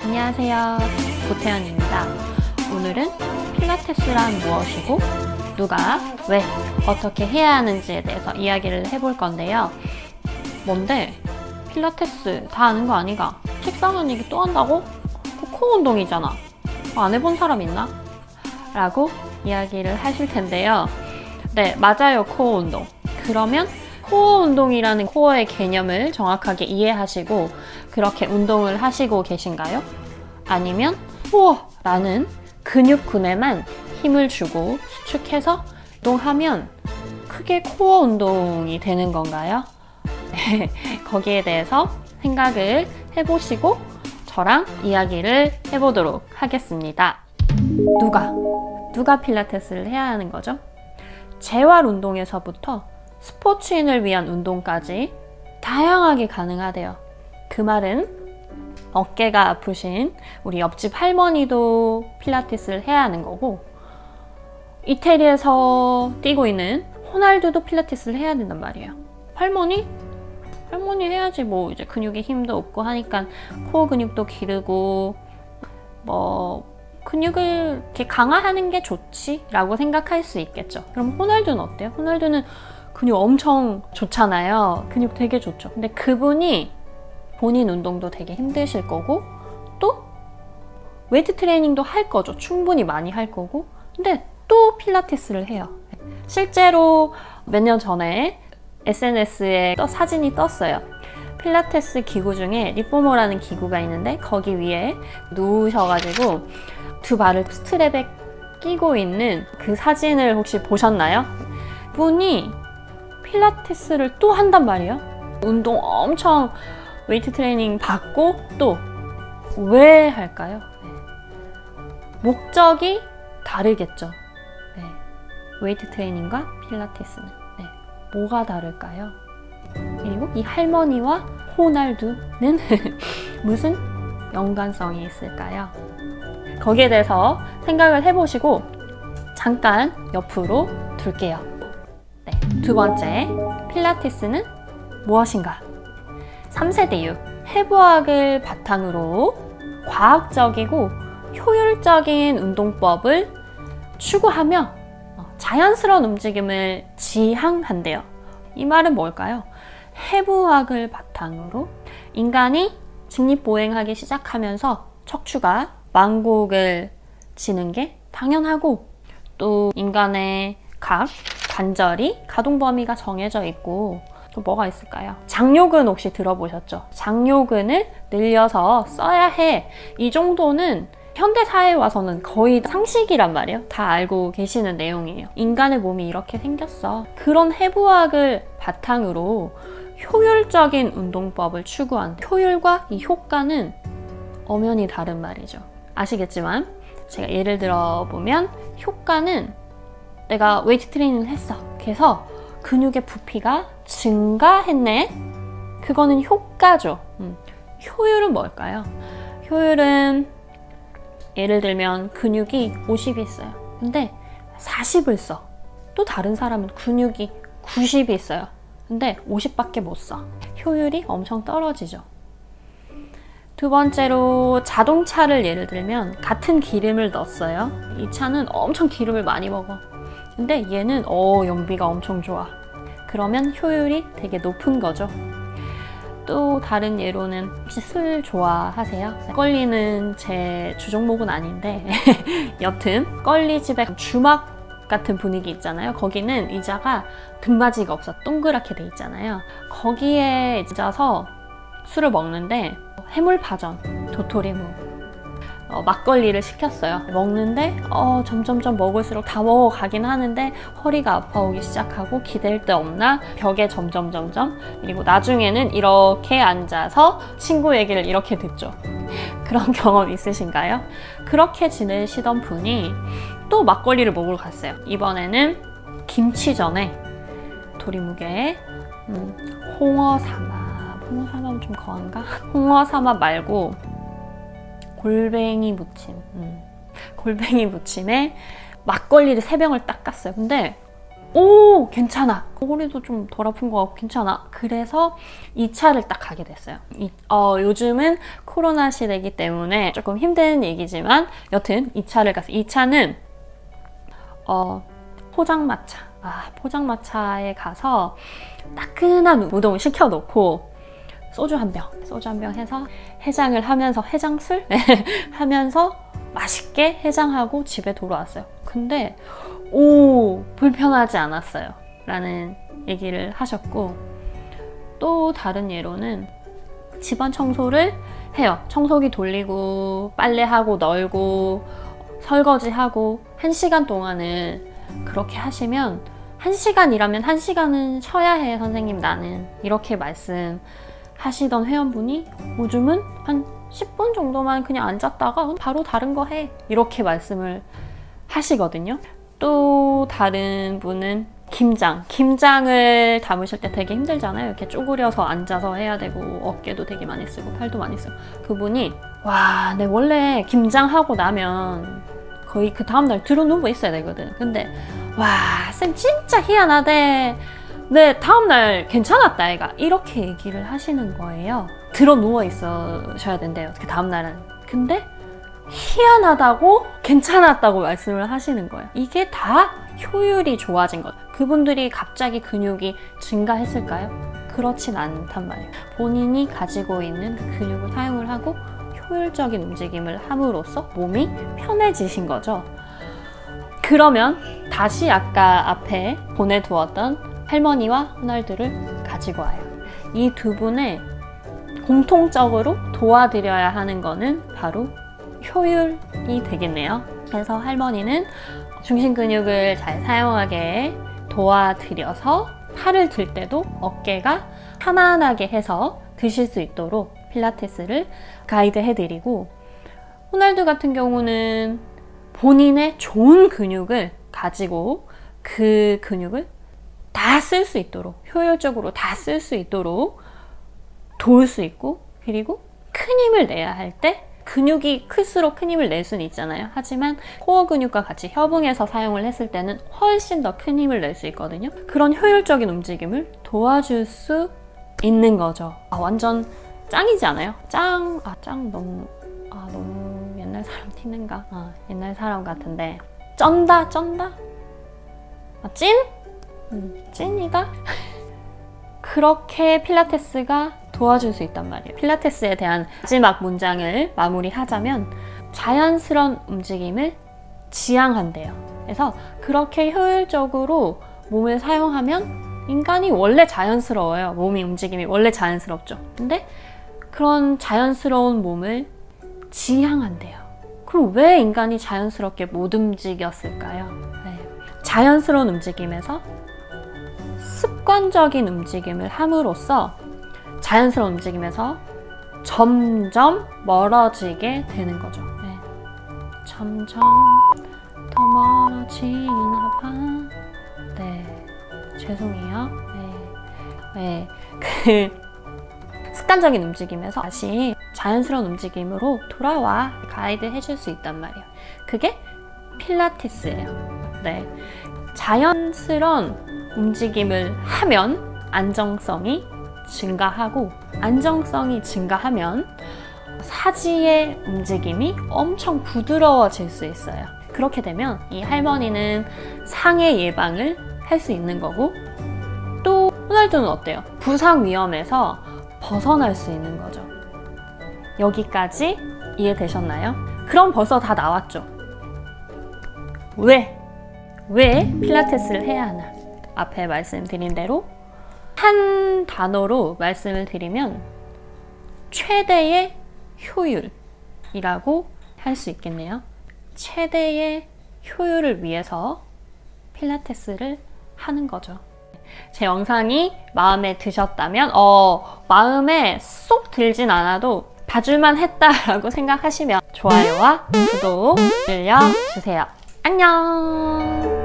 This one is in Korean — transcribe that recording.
안녕하세요. 고태연입니다. 오늘은 필라테스란 무엇이고 누가 왜 어떻게 해야 하는지에 대해서 이야기를 해볼 건데요. 뭔데? 필라테스 다 아는 거 아니가? 책상은 얘기 또 한다고? 그 코어 운동이잖아. 안 해본 사람 있나? 라고 이야기를 하실 텐데요. 네, 맞아요. 코어 운동. 그러면 코어 운동이라는 코어의 개념을 정확하게 이해하시고 그렇게 운동을 하시고 계신가요? 아니면 코어라는 근육군에만 힘을 주고 수축해서 운동하면 크게 코어 운동이 되는 건가요? 네, 거기에 대해서 생각을 해보시고 저랑 이야기를 해보도록 하겠습니다. 누가 필라테스를 해야 하는 거죠? 재활 운동에서부터 스포츠인을 위한 운동까지 다양하게 가능하대요. 그 말은 어깨가 아프신 우리 옆집 할머니도 필라테스를 해야 하는 거고, 이태리에서 뛰고 있는 호날두도 필라테스를 해야 된단 말이에요. 할머니 해야지. 뭐 이제 근육에 힘도 없고 하니까 코어 근육도 기르고 근육을 이렇게 강화하는 게 좋지 라고 생각할 수 있겠죠. 그럼 호날두는 어때요? 호날두는 근육 엄청 좋잖아요. 근육 되게 좋죠. 근데 그분이 본인 운동도 되게 힘드실 거고 또 웨이트 트레이닝도 할 거죠. 충분히 많이 할 거고 근데 또 필라테스를 해요. 실제로 몇 년 전에 SNS에 사진이 떴어요. 필라테스 기구 중에 리포머라는 기구가 있는데 거기 위에 누우셔가지고 두 발을 스트랩에 끼고 있는 그 사진을 혹시 보셨나요? 분이 필라테스를 또 한단 말이에요. 운동 엄청 웨이트 트레이닝 받고 또 왜 할까요? 목적이 다르겠죠. 네. 웨이트 트레이닝과 필라테스는 뭐가 다를까요? 그리고 이 할머니와 호날두는 무슨 연관성이 있을까요? 거기에 대해서 생각을 해보시고 잠깐 옆으로 둘게요. 네, 두 번째, 필라테스는 무엇인가? 3세대유 해부학을 바탕으로 과학적이고 효율적인 운동법을 추구하며 자연스러운 움직임을 지향한대요. 이 말은 뭘까요? 해부학을 바탕으로 인간이 직립보행하기 시작하면서 척추가 망곡을 지는 게 당연하고 또 인간의 각 관절이 가동 범위가 정해져 있고 또 뭐가 있을까요? 장요근 혹시 들어보셨죠? 장요근을 늘려서 써야 해. 이 정도는 현대사회에 와서는 거의 상식이란 말이에요. 다 알고 계시는 내용이에요. 인간의 몸이 이렇게 생겼어. 그런 해부학을 바탕으로 효율적인 운동법을 추구한 효율과 이 효과는 엄연히 다른 말이죠. 아시겠지만 제가 예를 들어보면 효과는 내가 웨이트 트레이닝을 했어. 그래서 근육의 부피가 증가했네. 그거는 효과죠. 효율은 뭘까요? 효율은 예를 들면 근육이 50이 있어요. 근데 40을 써. 또 다른 사람은 근육이 90이 있어요. 근데 50밖에 못 써. 효율이 엄청 떨어지죠. 두 번째로 자동차를 예를 들면 같은 기름을 넣었어요. 이 차는 엄청 기름을 많이 먹어. 근데 얘는 연비가 엄청 좋아. 그러면 효율이 되게 높은 거죠. 또 다른 예로는 혹시 술 좋아하세요? 막걸리는 제 주종목은 아닌데 여튼 막걸리 집에 주막 같은 분위기 있잖아요. 거기는 의자가 등받이가 없어 동그랗게 돼 있잖아요. 거기에 앉아서 술을 먹는데 해물파전, 도토리묵, 막걸리를 시켰어요. 먹는데 점점점 먹을수록 다 먹어가긴 하는데 허리가 아파오기 시작하고 기댈 데 없나 벽에 점점점점. 그리고 나중에는 이렇게 앉아서 친구 얘기를 이렇게 듣죠. 그런 경험 있으신가요? 그렇게 지내시던 분이 또 막걸리를 먹으러 갔어요. 이번에는 김치전에 도리묵에 홍어삼합은 좀 거한가? 홍어삼합 말고 골뱅이 무침. 골뱅이 무침에 막걸리를 3병을 딱 깠어요. 근데 오, 괜찮아. 허리도 좀 덜 아픈 것 같고 괜찮아. 그래서 2차를 딱 가게 됐어요. 요즘은 코로나 시대이기 때문에 조금 힘든 얘기지만 여튼 2차를 갔어요. 2차는 포장마차. 포장마차에 가서 따끈한 우동을 시켜놓고 소주 한 병 해서 해장을 하면서 해장술 하면서 맛있게 해장하고 집에 돌아왔어요. 근데 불편하지 않았어요 라는 얘기를 하셨고, 또 다른 예로는 집안 청소를 해요. 청소기 돌리고 빨래하고 널고 설거지하고 1시간 동안은 그렇게 하시면 1시간 일하면 1시간은 쉬어야 해 선생님 나는, 이렇게 말씀하시던 회원분이 요즘은 한 10분 정도만 그냥 앉았다가 바로 다른 거 해, 이렇게 하시거든요. 또 다른 분은 김장을 담으실 때 되게 힘들잖아요. 이렇게 쪼그려서 앉아서 해야 되고 어깨도 되게 많이 쓰고 팔도 많이 쓰고. 그분이 내 원래 김장하고 나면 거의 그 다음날 들어 누워 있어야 되거든. 근데 쌤 진짜 희한하대, 네 다음날 괜찮았다 애가, 이렇게 얘기를 하시는 거예요. 들어 누워 있으셔야 된대요 그 다음날은. 근데 희한하다고 괜찮았다고 말씀을 하시는 거예요. 이게 다 효율이 좋아진 것. 그분들이 갑자기 근육이 증가했을까요? 그렇진 않단 말이에요. 본인이 가지고 있는 그 근육을 사용을 하고 효율적인 움직임을 함으로써 몸이 편해지신 거죠. 그러면 다시 아까 앞에 보내두었던 할머니와 호날두를 가지고 와요. 이 두 분의 공통적으로 도와드려야 하는 거는 바로 효율이 되겠네요. 그래서 할머니는 중심 근육을 잘 사용하게 도와드려서 팔을 들 때도 어깨가 편안하게 해서 드실 수 있도록 필라테스를 가이드 해드리고, 호날두 같은 경우는 본인의 좋은 근육을 가지고 그 근육을 다 쓸 수 있도록, 효율적으로 다 쓸 수 있도록 도울 수 있고, 그리고 큰 힘을 내야 할 때 근육이 클수록 큰 힘을 낼 수는 있잖아요. 하지만 코어 근육과 같이 협응해서 사용을 했을 때는 훨씬 더 큰 힘을 낼 수 있거든요. 그런 효율적인 움직임을 도와줄 수 있는 거죠. 완전 짱이지 않아요? 짱 너무 옛날 사람 티는가? 옛날 사람 같은데 쩐다? 찐? 찐이다? 그렇게 필라테스가 도와줄 수 있단 말이에요. 필라테스에 대한 마지막 문장을 마무리하자면 자연스러운 움직임을 지향한대요. 그래서 그렇게 효율적으로 몸을 사용하면 인간이 원래 자연스러워요. 몸이 움직임이 원래 자연스럽죠. 근데 그런 자연스러운 몸을 지향한대요. 그럼 왜 인간이 자연스럽게 못 움직였을까요? 자연스러운 움직임에서 습관적인 움직임을 함으로써 자연스러운 움직임에서 점점 멀어지게 되는 거죠. 점점 더 멀어지나 봐. 죄송해요. 습관적인 움직임에서 다시 자연스러운 움직임으로 돌아와 가이드 해줄 수 있단 말이에요. 그게 필라테스예요. 자연스러운 움직임을 하면 안정성이 증가하고, 안정성이 증가하면 사지의 움직임이 엄청 부드러워질 수 있어요. 그렇게 되면 이 할머니는 상해 예방을 할 수 있는 거고, 또 호날두는 어때요? 부상 위험에서 벗어날 수 있는 거죠. 여기까지 이해되셨나요? 그럼 벌써 다 나왔죠. 왜 필라테스를 해야 하나? 앞에 말씀드린 대로 한 단어로 말씀을 드리면 최대의 효율이라고 할 수 있겠네요. 최대의 효율을 위해서 필라테스를 하는 거죠. 제 영상이 마음에 드셨다면 마음에 쏙 들진 않아도 봐줄만 했다라고 생각하시면 좋아요와 구독 눌러주세요. 안녕.